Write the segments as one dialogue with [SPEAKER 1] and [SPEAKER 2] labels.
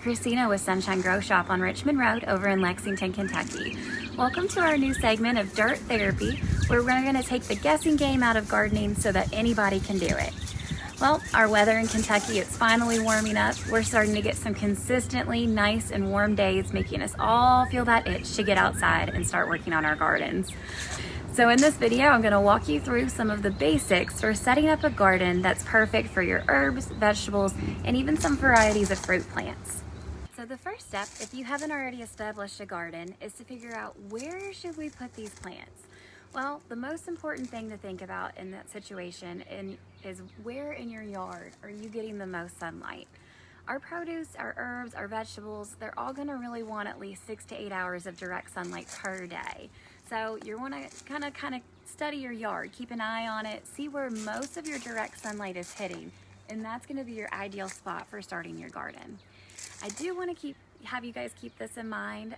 [SPEAKER 1] Christina with Sunshine Grow Shop on Richmond Road over in Lexington, Kentucky. Welcome to our new segment of Dirt Therapy, where we're going to take the guessing game out of gardening so that anybody can do it. Well, our weather in Kentucky, it's finally warming up. We're starting to get some consistently nice and warm days, making us all feel that itch to get outside and start working on our gardens. So in this video, I'm going to walk you through some of the basics for setting up a garden that's perfect for your herbs, vegetables, and even some varieties of fruit plants. So the first step, if you haven't already established a garden, is to figure out where should we put these plants. Well, the most important thing to think about in that situation is where in your yard are you getting the most sunlight. Our produce, our herbs, our vegetables, they're all going to really want at least 6 to 8 hours of direct sunlight per day. So you want to kind of study your yard, keep an eye on it, see where most of your direct sunlight is hitting, and that's going to be your ideal spot for starting your garden. I do want to have you guys keep this in mind.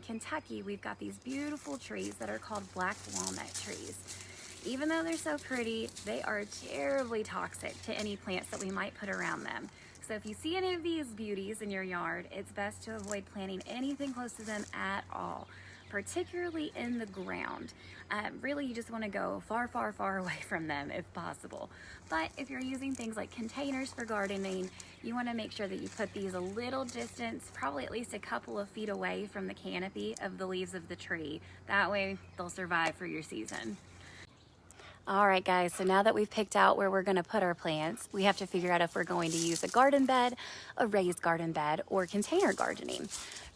[SPEAKER 1] Kentucky, we've got these beautiful trees that are called black walnut trees. Even though they're so pretty, they are terribly toxic to any plants that we might put around them. So if you see any of these beauties in your yard, it's best to avoid planting anything close to them at all, particularly in the ground. Really, you just want to go far, far, far away from them if possible. But if you're using things like containers for gardening, you want to make sure that you put these a little distance, probably at least a couple of feet away from the canopy of the leaves of the tree. That way they'll survive for your season. All right, guys, so now that we've picked out where we're going to put our plants, we have to figure out if we're going to use a garden bed, a raised garden bed, or container gardening.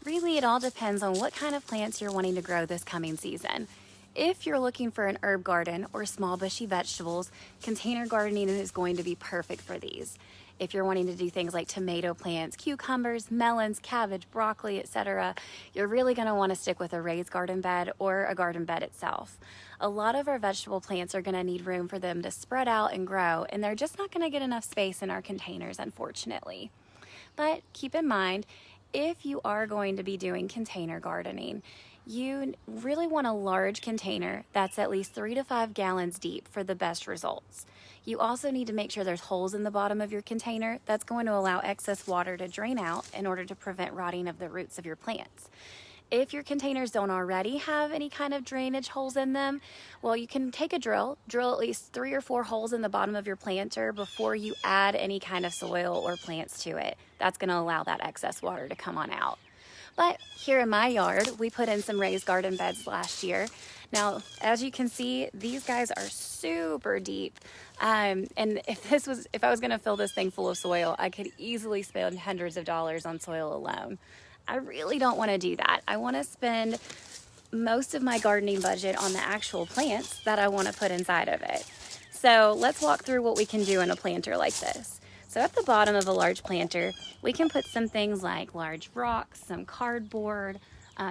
[SPEAKER 1] Really, it all depends on what kind of plants you're wanting to grow this coming season. If you're looking for an herb garden or small bushy vegetables, container gardening is going to be perfect for these. If you're wanting to do things like tomato plants, cucumbers, melons, cabbage, broccoli, etc., you're really going to want to stick with a raised garden bed or a garden bed itself. A lot of our vegetable plants are going to need room for them to spread out and grow, and they're just not going to get enough space in our containers, unfortunately. But keep in mind, if you are going to be doing container gardening, you really want a large container that's at least 3 to 5 gallons deep for the best results. You also need to make sure there's holes in the bottom of your container. That's going to allow excess water to drain out in order to prevent rotting of the roots of your plants. If your containers don't already have any kind of drainage holes in them, well, you can take a drill at least 3 or 4 holes in the bottom of your planter before you add any kind of soil or plants to it. That's going to allow that excess water to come on out. But here in my yard, we put in some raised garden beds last year. Now, as you can see, these guys are super deep. And if I was going to fill this thing full of soil, I could easily spend hundreds of dollars on soil alone. I really don't want to do that. I want to spend most of my gardening budget on the actual plants that I want to put inside of it. So let's walk through what we can do in a planter like this. So at the bottom of a large planter, we can put some things like large rocks, some cardboard,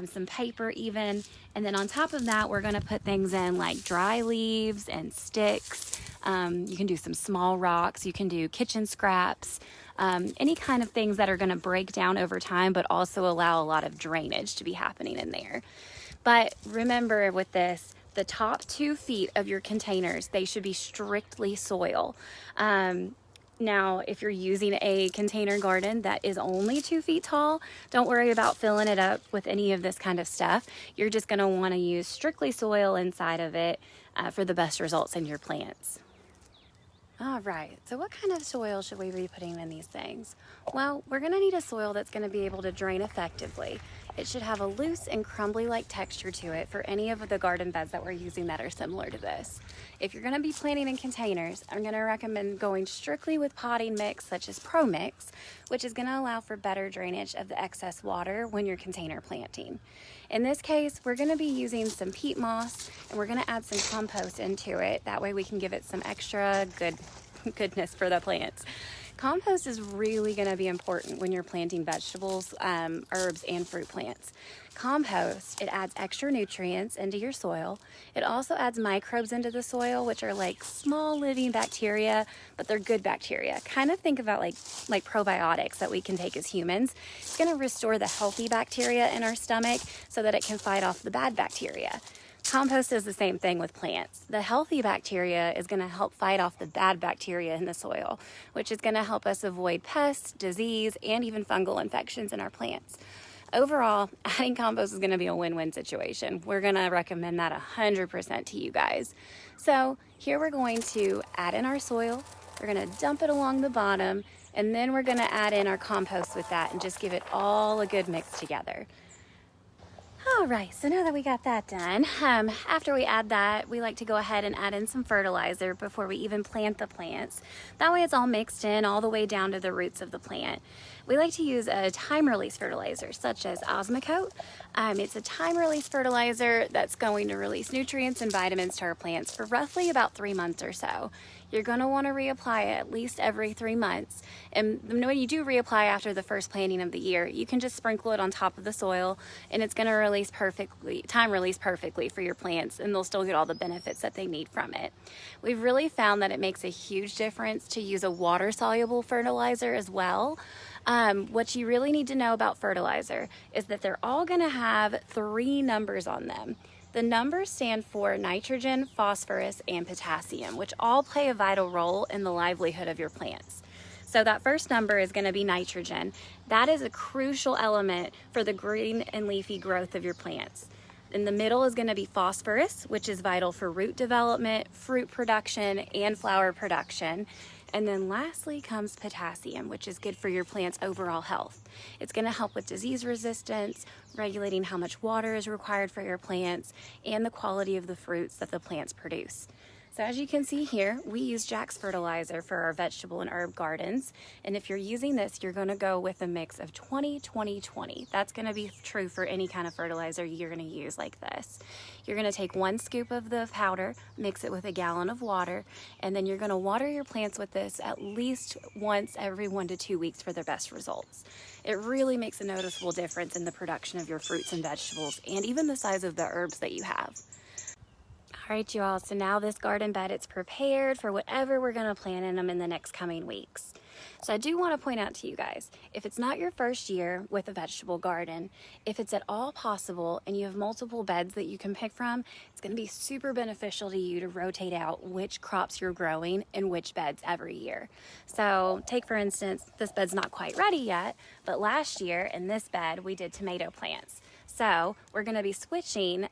[SPEAKER 1] some paper even, and then on top of that, we're going to put things in like dry leaves and sticks. You can do some small rocks, you can do kitchen scraps, any kind of things that are going to break down over time, but also allow a lot of drainage to be happening in there. But remember with this, the top 2 feet of your containers, they should be strictly soil. Now, if you're using a container garden that is only 2 feet tall, don't worry about filling it up with any of this kind of stuff. You're just going to want to use strictly soil inside of it for the best results in your plants. All right, so what kind of soil should we be putting in these things? Well, we're going to need a soil that's going to be able to drain effectively. It should have a loose and crumbly-like texture to it for any of the garden beds that we're using that are similar to this. If you're going to be planting in containers, I'm going to recommend going strictly with potting mix such as Pro Mix, which is going to allow for better drainage of the excess water when you're container planting. In this case, we're going to be using some peat moss and we're going to add some compost into it. That way we can give it some extra goodness for the plants. Compost is really going to be important when you're planting vegetables, herbs, and fruit plants. Compost, it adds extra nutrients into your soil. It also adds microbes into the soil, which are like small living bacteria, but they're good bacteria. Kind of think about like probiotics that we can take as humans. It's going to restore the healthy bacteria in our stomach so that it can fight off the bad bacteria. Compost is the same thing with plants. The healthy bacteria is going to help fight off the bad bacteria in the soil, which is going to help us avoid pests, disease, and even fungal infections in our plants. Overall, adding compost is going to be a win-win situation. We're going to recommend that 100% to you guys. So here we're going to add in our soil. We're going to dump it along the bottom, and then we're going to add in our compost with that and just give it all a good mix together. All right, so now that we got that done, after we add that, we like to go ahead and add in some fertilizer before we even plant the plants. That way it's all mixed in all the way down to the roots of the plant. We like to use a time-release fertilizer, such as Osmocote. It's a time-release fertilizer that's going to release nutrients and vitamins to our plants for roughly about 3 months or so. You're going to want to reapply it at least every 3 months. And when you do reapply after the first planting of the year, you can just sprinkle it on top of the soil, and it's going to release perfectly, time release perfectly for your plants, and they'll still get all the benefits that they need from it. We've really found that it makes a huge difference to use a water-soluble fertilizer as well. What you really need to know about fertilizer is that they're all going to have 3 numbers on them. The numbers stand for nitrogen, phosphorus, and potassium, which all play a vital role in the livelihood of your plants. So that first number is going to be nitrogen. That is a crucial element for the green and leafy growth of your plants. In the middle is going to be phosphorus, which is vital for root development, fruit production, and flower production. And then lastly comes potassium, which is good for your plant's overall health. It's going to help with disease resistance, regulating how much water is required for your plants, and the quality of the fruits that the plants produce. So as you can see here, we use Jack's fertilizer for our vegetable and herb gardens. And if you're using this, you're going to go with a mix of 20-20-20. That's going to be true for any kind of fertilizer you're going to use like this. You're going to take 1 scoop of the powder, mix it with a gallon of water, and then you're going to water your plants with this at least once every 1 to 2 weeks for the best results. It really makes a noticeable difference in the production of your fruits and vegetables, and even the size of the herbs that you have. All right, you all, so now this garden bed, it's prepared for whatever we're going to plant in them in the next coming weeks. So I do want to point out to you guys, if it's not your first year with a vegetable garden, if it's at all possible and you have multiple beds that you can pick from, it's going to be super beneficial to you to rotate out which crops you're growing in which beds every year. So take for instance, this bed's not quite ready yet, but last year in this bed we did tomato plants. So we're going to be switching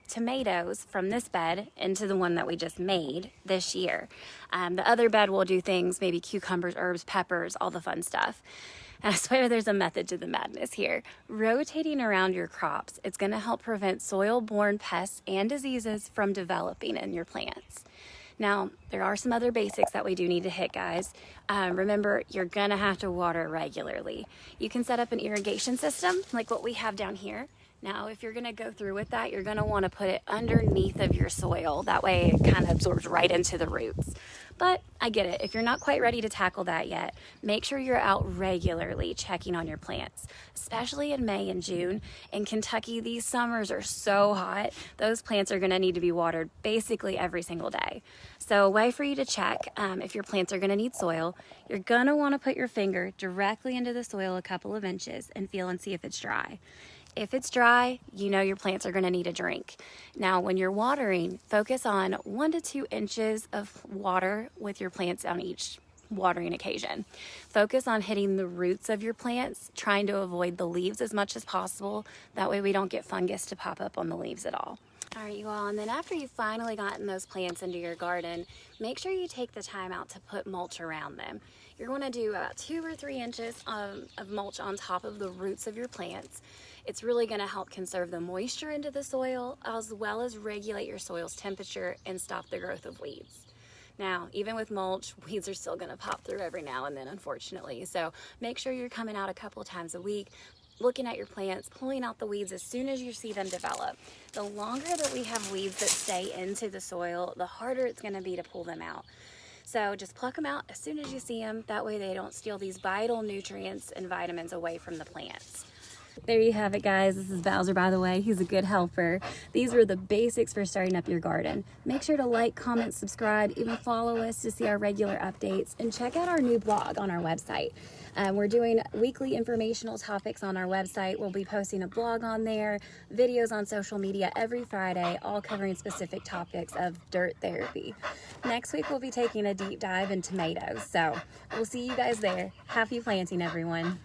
[SPEAKER 1] tomatoes from this bed into the one that we just made this year. The other bed will do things, maybe cucumbers, herbs, peppers, all the fun stuff. And I swear there's a method to the madness here. Rotating around your crops, it's going to help prevent soil-borne pests and diseases from developing in your plants. Now, there are some other basics that we do need to hit, guys. Remember, you're gonna have to water regularly. You can set up an irrigation system like what we have down here. Now, if you're gonna go through with that, you're gonna wanna put it underneath of your soil. That way it kind of absorbs right into the roots. But I get it, if you're not quite ready to tackle that yet, make sure you're out regularly checking on your plants, especially in May and June. In Kentucky, these summers are so hot, those plants are gonna need to be watered basically every single day. So a way for you to check if your plants are gonna need soil, you're gonna wanna put your finger directly into the soil a couple of inches and feel and see if it's dry. If it's dry, you know your plants are going to need a drink. Now, when you're watering, focus on 1 to 2 inches of water with your plants on each watering occasion. Focus on hitting the roots of your plants, trying to avoid the leaves as much as possible. That way we don't get fungus to pop up on the leaves at all. All right, you all, and then after you've finally gotten those plants into your garden, make sure you take the time out to put mulch around them. You're going to do about 2 or 3 inches of mulch on top of the roots of your plants. It's really going to help conserve the moisture into the soil, as well as regulate your soil's temperature and stop the growth of weeds. Now, even with mulch, weeds are still going to pop through every now and then, unfortunately. So make sure you're coming out a couple times a week, looking at your plants, pulling out the weeds as soon as you see them develop. The longer that we have weeds that stay into the soil, the harder it's going to be to pull them out. So just pluck them out as soon as you see them. That way they don't steal these vital nutrients and vitamins away from the plants. There you have it, guys. This is Bowser, by the way. He's a good helper. These were the basics for starting up your garden. Make sure to like, comment, subscribe, even follow us to see our regular updates, and check out our new blog on our website. We're doing weekly informational topics on our website. We'll be posting a blog on there, videos on social media every Friday, all covering specific topics of dirt therapy. Next week, we'll be taking a deep dive in tomatoes. So we'll see you guys there. Happy planting, everyone.